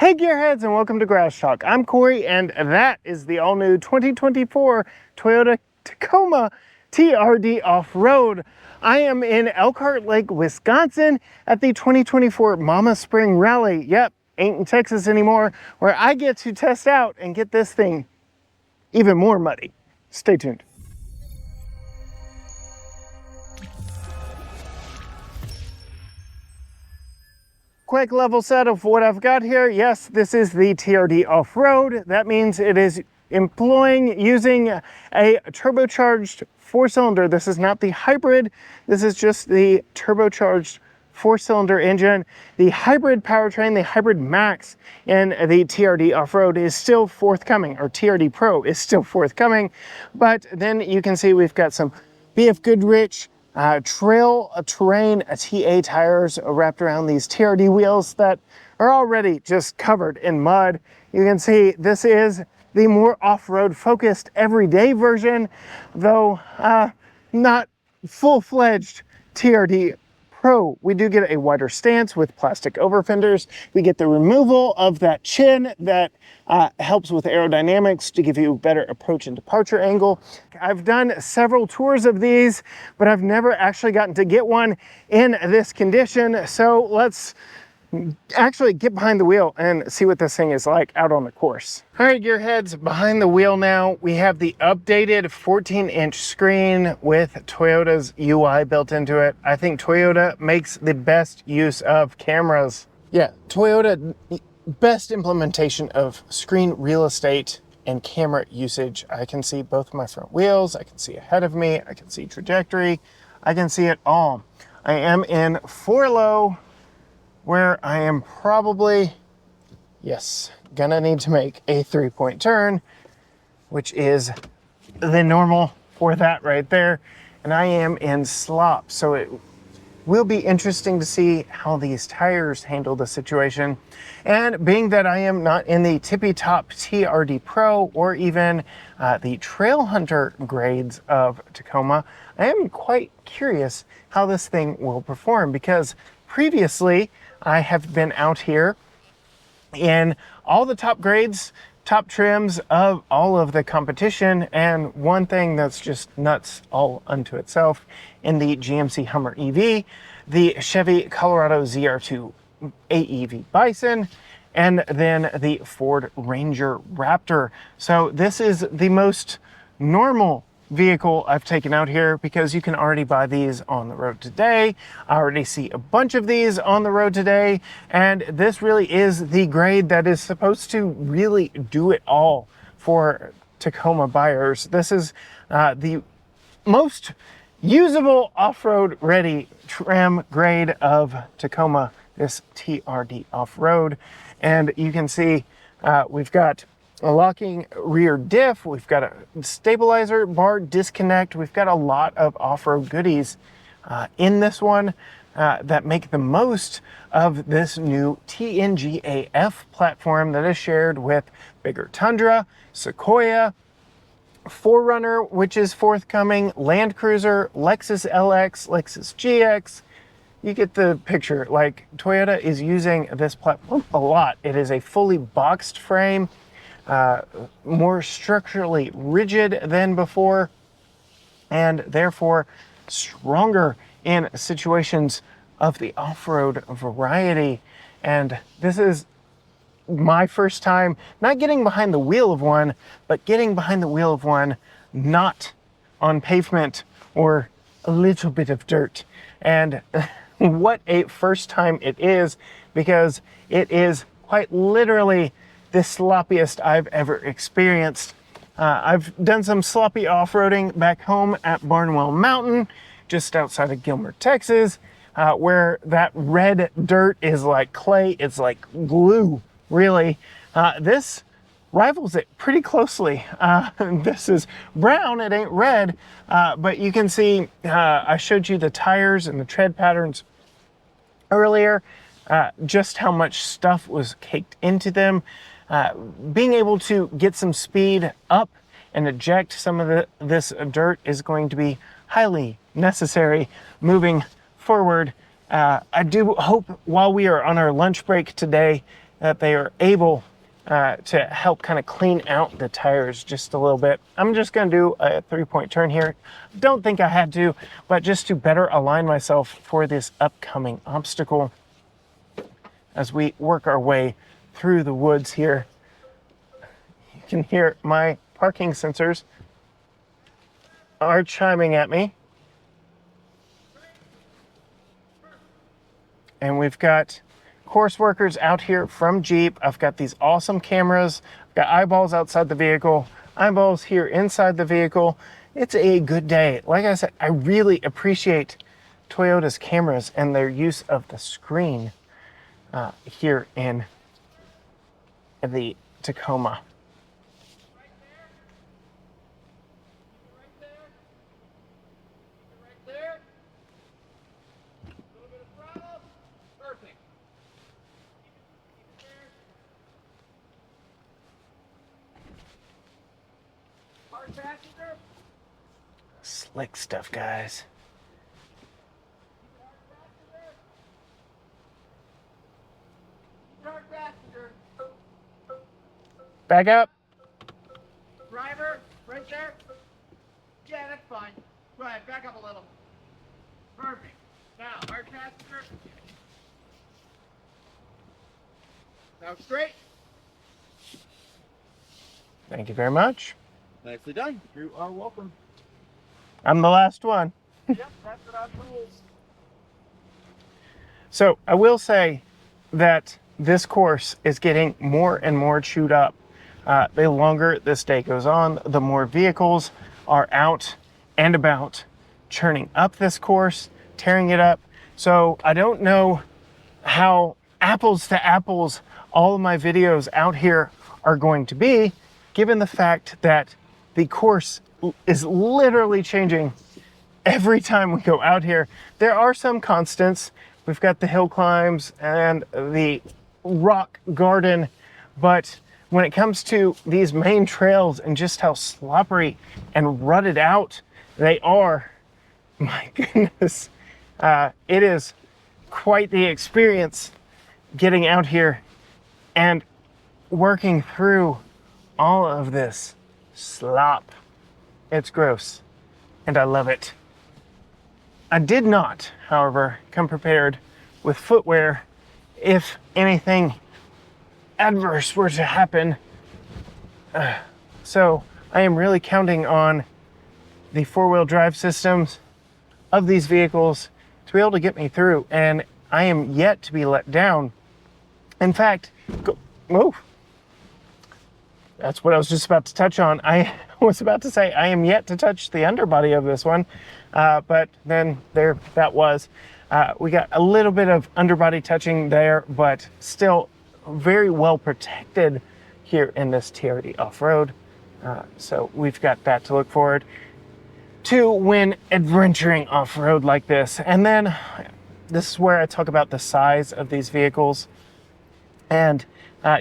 Hey gearheads, and welcome to Garage Talk. I'm Corey, and that is the all-new 2024 Toyota Tacoma TRD Off-Road. I am in Elkhart Lake, Wisconsin at the 2024 Mama Spring Rally. Yep, ain't in Texas anymore, where I get to test out and get this thing even more muddy. Stay tuned. Quick level set of what I've got here. Yes, this is the TRD Off-Road. That means it is using a turbocharged 4-cylinder. This is not the hybrid. This is just the turbocharged 4-cylinder engine. The hybrid powertrain, the Hybrid Max in the TRD Off-Road is still forthcoming, or TRD Pro is still forthcoming. But then you can see we've got some BFGoodrich trail terrain TA tires wrapped around these TRD wheels that are already just covered in mud. You can see this is the more off-road focused everyday version, though not full-fledged TRD Pro. We do get a wider stance with plastic over fenders. We get the removal of that chin that helps with aerodynamics to give you a better approach and departure angle. I've done several tours of these, but I've never actually gotten to get one in this condition. So let's actually get behind the wheel and see what this thing is like out on the course. All right, gearheads, behind the wheel now, we have the updated 14-inch screen with Toyota's UI built into it. I think Toyota makes the best use of cameras. Yeah, Toyota, best implementation of screen real estate and camera usage. I can see both my front wheels, I can see ahead of me, I can see trajectory, I can see it all. I am in 4-low, where I am probably, yes, gonna need to make a 3-point turn, which is the normal for that right there. And I am in slop, so it will be interesting to see how these tires handle the situation. And being that I am not in the tippy top TRD Pro or even the Trail Hunter grades of Tacoma, I am quite curious how this thing will perform, because previously I have been out here in all the top grades, top trims of all of the competition, and one thing that's just nuts all unto itself in the GMC Hummer EV, the Chevy Colorado ZR2 AEV Bison, and then the Ford Ranger Raptor. So this is the most normal vehicle I've taken out here, because you can already buy these on the road today. I already see a bunch of these on the road today, and this really is the grade that is supposed to really do it all for Tacoma buyers. This is the most usable off-road ready trim grade of Tacoma, this TRD Off-Road. And you can see we've got a locking rear diff, we've got a stabilizer bar disconnect, we've got a lot of off-road goodies in this one that make the most of this new TNGA-F platform that is shared with bigger Tundra, Sequoia, 4Runner, which is forthcoming, Land Cruiser, Lexus LX, Lexus GX. You get the picture. Like, Toyota is using this platform a lot. It is a fully boxed frame, more structurally rigid than before, and therefore stronger in situations of the off-road variety. And this is my first time not getting behind the wheel of one, but getting behind the wheel of one not on pavement or a little bit of dirt. And what a first time it is, because it is quite literally the sloppiest I've ever experienced. I've done some sloppy off-roading back home at Barnwell Mountain, just outside of Gilmer, Texas, where that red dirt is like clay, it's like glue, really. This rivals it pretty closely. This is brown, it ain't red, but you can see, I showed you the tires and the tread patterns earlier, just how much stuff was caked into them. Being able to get some speed up and eject some of this dirt is going to be highly necessary moving forward. I do hope while we are on our lunch break today that they are able to help kind of clean out the tires just a little bit. I'm just going to do a 3-point turn here. Don't think I had to, but just to better align myself for this upcoming obstacle as we work our way through the woods here. You can hear my parking sensors are chiming at me. And we've got course workers out here from Jeep. I've got these awesome cameras. I've got eyeballs outside the vehicle, eyeballs here inside the vehicle. It's a good day. Like I said, I really appreciate Toyota's cameras and their use of the screen here in the Tacoma. Slick stuff, guys. Back up. Driver, right there. Yeah, that's fine. Go ahead, back up a little. Perfect. Now, our passenger. Now straight. Thank you very much. Nicely done. You are welcome. I'm the last one. Yep, that's what I'm told. So I will say that this course is getting more and more chewed up. The longer this day goes on, the more vehicles are out and about churning up this course, tearing it up. So I don't know how apples to apples all of my videos out here are going to be, given the fact that the course is literally changing every time we go out here. There are some constants. We've got the hill climbs and the rock garden, but when it comes to these main trails and just how slippery and rutted out they are, my goodness, it is quite the experience getting out here and working through all of this slop. It's gross, and I love it. I did not, however, come prepared with footwear if anything adverse were to happen. So I am really counting on the four-wheel drive systems of these vehicles to be able to get me through, and I am yet to be let down. In fact, move. That's what I was just about to touch on. I was about to say I am yet to touch the underbody of this one, but then there that was. We got a little bit of underbody touching there, but still very well protected here in this TRD Off-Road. So we've got that to look forward to when adventuring off-road like this. And then this is where I talk about the size of these vehicles and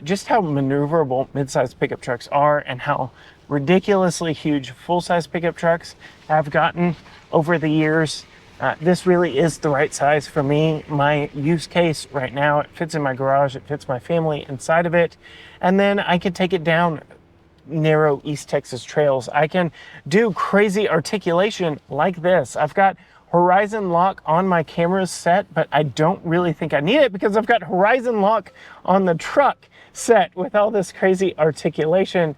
just how maneuverable mid-sized pickup trucks are and how ridiculously huge full-size pickup trucks have gotten over the years. This really is the right size for me. My use case right now, it fits in my garage, it fits my family inside of it, and then I can take it down narrow East Texas trails. I can do crazy articulation like this. I've got horizon lock on my camera set, but I don't really think I need it because I've got horizon lock on the truck set with all this crazy articulation.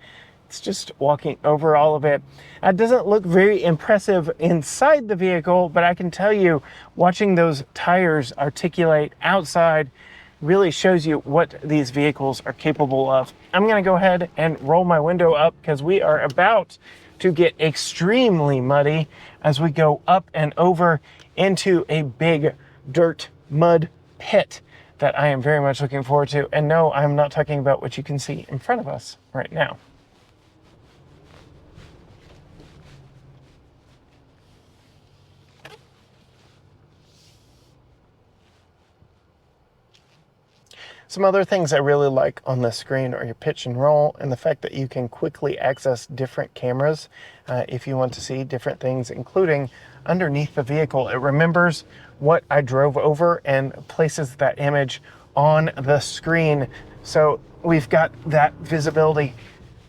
It's just walking over all of it. It doesn't look very impressive inside the vehicle, but I can tell you, watching those tires articulate outside really shows you what these vehicles are capable of. I'm gonna go ahead and roll my window up because we are about to get extremely muddy as we go up and over into a big dirt mud pit that I am very much looking forward to. And no, I'm not talking about what you can see in front of us right now. Some other things I really like on the screen are your pitch and roll and the fact that you can quickly access different cameras if you want to see different things, including underneath the vehicle. It remembers what I drove over and places that image on the screen So we've got that visibility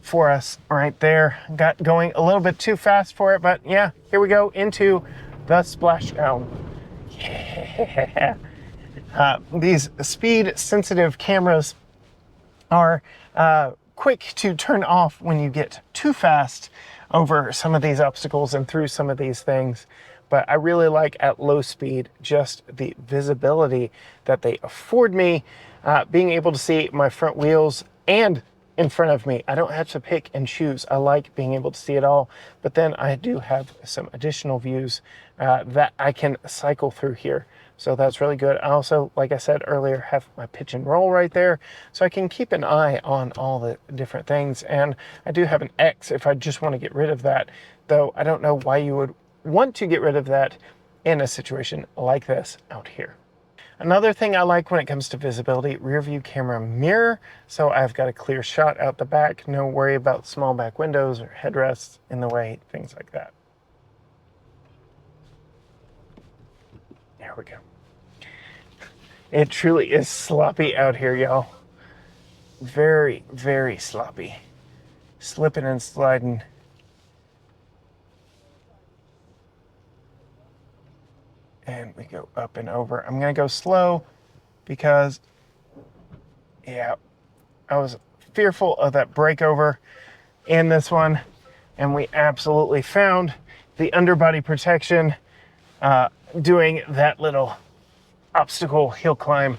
for us right there. Got going a little bit too fast for it, but yeah, here we go into the splashdown. Yeah. These speed sensitive cameras are quick to turn off when you get too fast over some of these obstacles and through some of these things. But I really like at low speed just the visibility that they afford me, being able to see my front wheels and in front of me. I don't have to pick and choose. I like being able to see it all, but then I do have some additional views that I can cycle through here. So that's really good. I also, like I said earlier, have my pitch and roll right there, so I can keep an eye on all the different things. And I do have an X if I just want to get rid of that, though I don't know why you would want to get rid of that in a situation like this out here. Another thing I like when it comes to visibility, rear view camera mirror. So I've got a clear shot out the back, no worry about small back windows or headrests in the way, things like that. There we go. It truly is sloppy out here, y'all. Very, very sloppy. Slipping and sliding. And we go up and over. I'm gonna go slow because, yeah, I was fearful of that breakover in this one, and we absolutely found the underbody protection doing that little obstacle hill climb.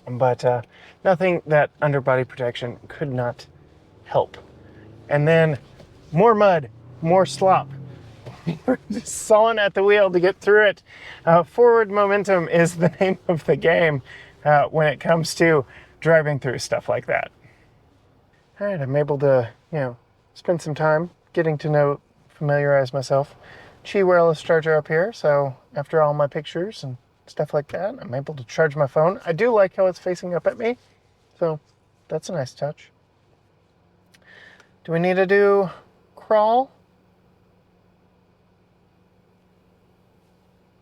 But nothing that underbody protection could not help. And then more mud, more slop. We're just sawing at the wheel to get through it. Forward momentum is the name of the game when it comes to driving through stuff like that. All right, I'm able to, spend some time getting to know, familiarize myself. Qi wireless charger up here, so after all my pictures and stuff like that, I'm able to charge my phone. I do like how it's facing up at me, so that's a nice touch. Do we need to do crawl?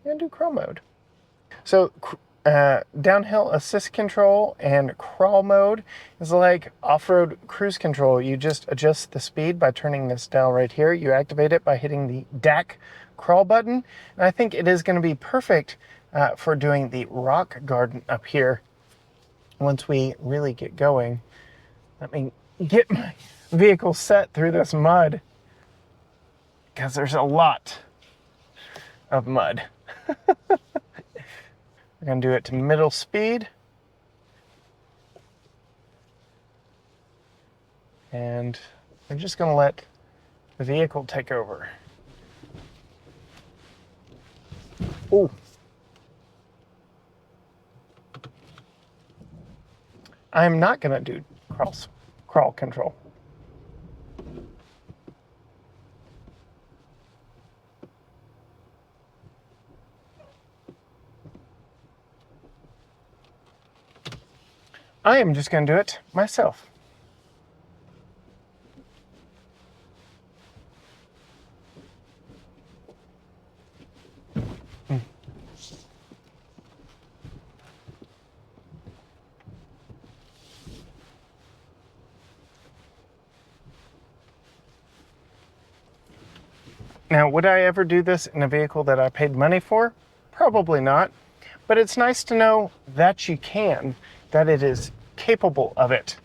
And do crawl mode. So downhill assist control and crawl mode is like off-road cruise control. You just adjust the speed by turning this dial right here. You activate it by hitting the DAC crawl button. And I think it is going to be perfect for doing the rock garden up here once we really get going. Let me get my vehicle set through this mud because there's a lot of mud. We're going to do it to middle speed. And we're just going to let the vehicle take over. Ooh. I'm not going to do crawl control. I am just going to do it myself. Now, would I ever do this in a vehicle that I paid money for? Probably not. But it's nice to know that you can, that it is capable of it,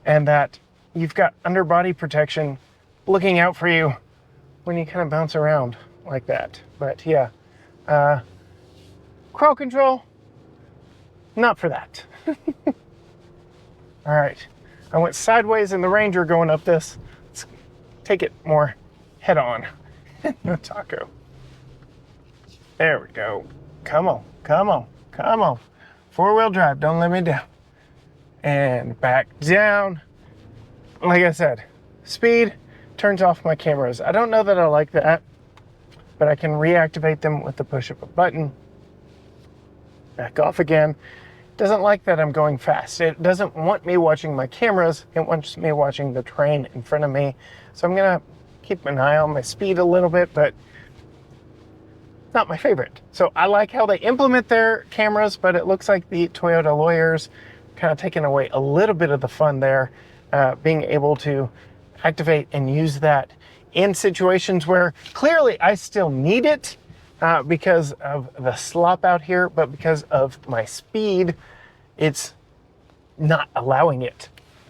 and that you've got underbody protection looking out for you when you kind of bounce around like that. But yeah, crawl control, not for that. All right, I went sideways in the Ranger going up this. Let's take it more head on. No taco. There we go. Come on, come on, come on. Four-wheel drive, don't let me down. And back down. Like I said, speed turns off my cameras. I don't know that I like that, but I can reactivate them with the push of a button. Back off again. Doesn't like that I'm going fast. It doesn't want me watching my cameras. It wants me watching the terrain in front of me. So I'm gonna keep an eye on my speed a little bit, but it's not my favorite. So I like how they implement their cameras, but it looks like the Toyota lawyers kind of taken away a little bit of the fun there, being able to activate and use that in situations where clearly I still need it because of the slop out here, but because of my speed, it's not allowing it.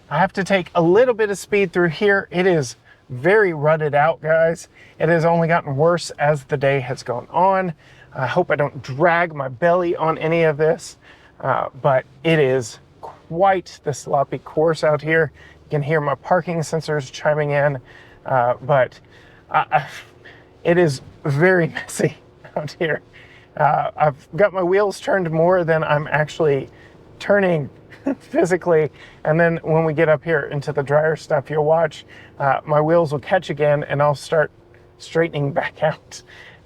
I have to take a little bit of speed through here. It is very rutted out, guys. It has only gotten worse as the day has gone on. I hope I don't drag my belly on any of this, but it is quite the sloppy course out here. You can hear my parking sensors chiming in, but it is very messy out here. I've got my wheels turned more than I'm actually turning physically, and then when we get up here into the drier stuff, you'll watch my wheels will catch again and I'll start straightening back out.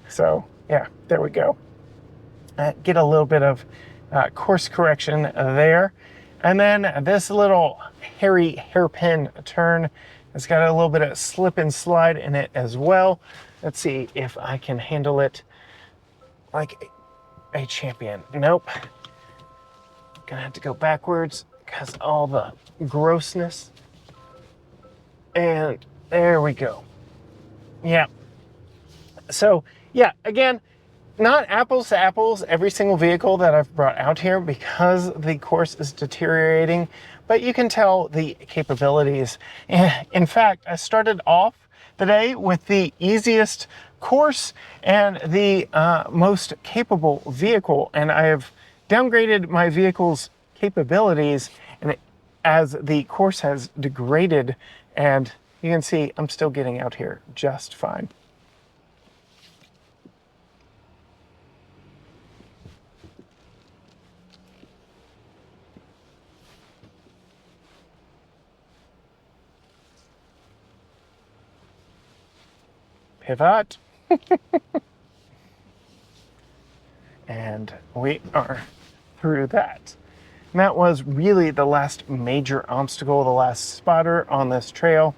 So yeah, there we go. Get a little bit of course correction there. And then this little hairy hairpin turn has got a little bit of slip and slide in it as well. Let's see if I can handle it like a champion. Nope. Gonna have to go backwards because all the grossness. And there we go. Yeah. So yeah, again, not apples to apples every single vehicle that I've brought out here because the course is deteriorating, but you can tell the capabilities. In fact, I started off the day with the easiest course and the most capable vehicle, and I have downgraded my vehicle's capabilities and as the course has degraded, and you can see I'm still getting out here just fine. Pivot. And we are through that. And that was really the last major obstacle, the last spotter on this trail.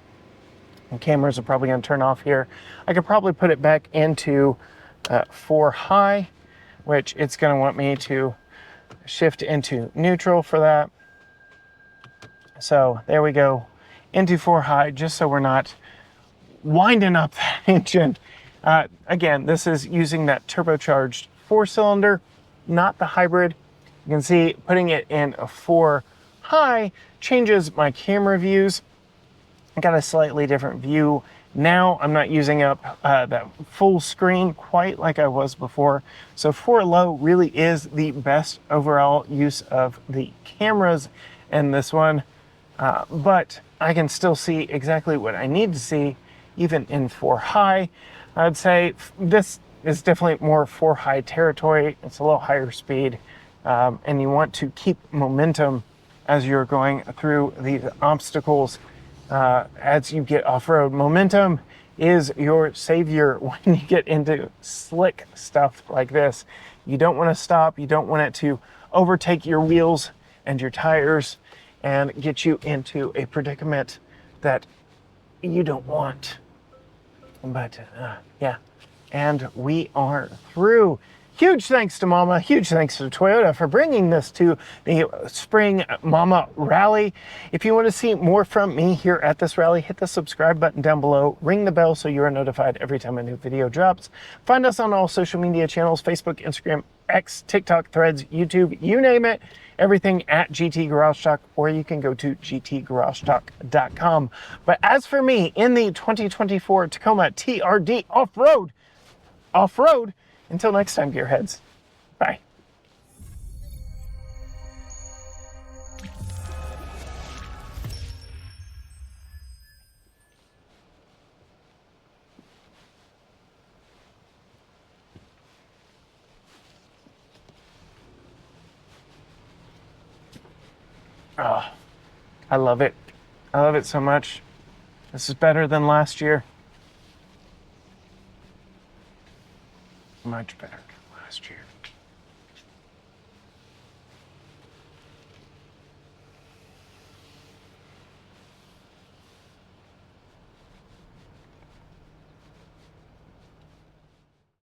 And cameras are probably going to turn off here. I could probably put it back into 4 high, which it's going to want me to shift into neutral for that. So there we go, into 4 high, just so we're not winding up that engine. Again, this is using that turbocharged 4-cylinder, not the hybrid. You can see putting it in a 4 high changes my camera views. I got a slightly different view now. I'm not using up that full screen quite like I was before. So 4 low really is the best overall use of the cameras in this one. But I can still see exactly what I need to see even in 4 high. I'd say this is definitely more 4 high territory. It's a little higher speed, and you want to keep momentum as you're going through these obstacles. As you get off-road, momentum is your savior when you get into slick stuff like this. You don't want to stop. You don't want it to overtake your wheels and your tires and get you into a predicament that you don't want. But yeah, and we are through. Huge thanks to Mama, huge thanks to Toyota for bringing this to the Spring Mama Rally. If you want to see more from me here at this rally, hit the subscribe button down below, ring the bell so you are notified every time a new video drops. Find us on all social media channels, Facebook, Instagram, X, TikTok, Threads, YouTube, you name it. Everything at GT Garage Talk, or you can go to gtgaragetalk.com. But as for me, in the 2024 Tacoma TRD Off-Road, until next time, gearheads, bye. Oh, I love it. I love it so much. This is better than last year. Much better than last year.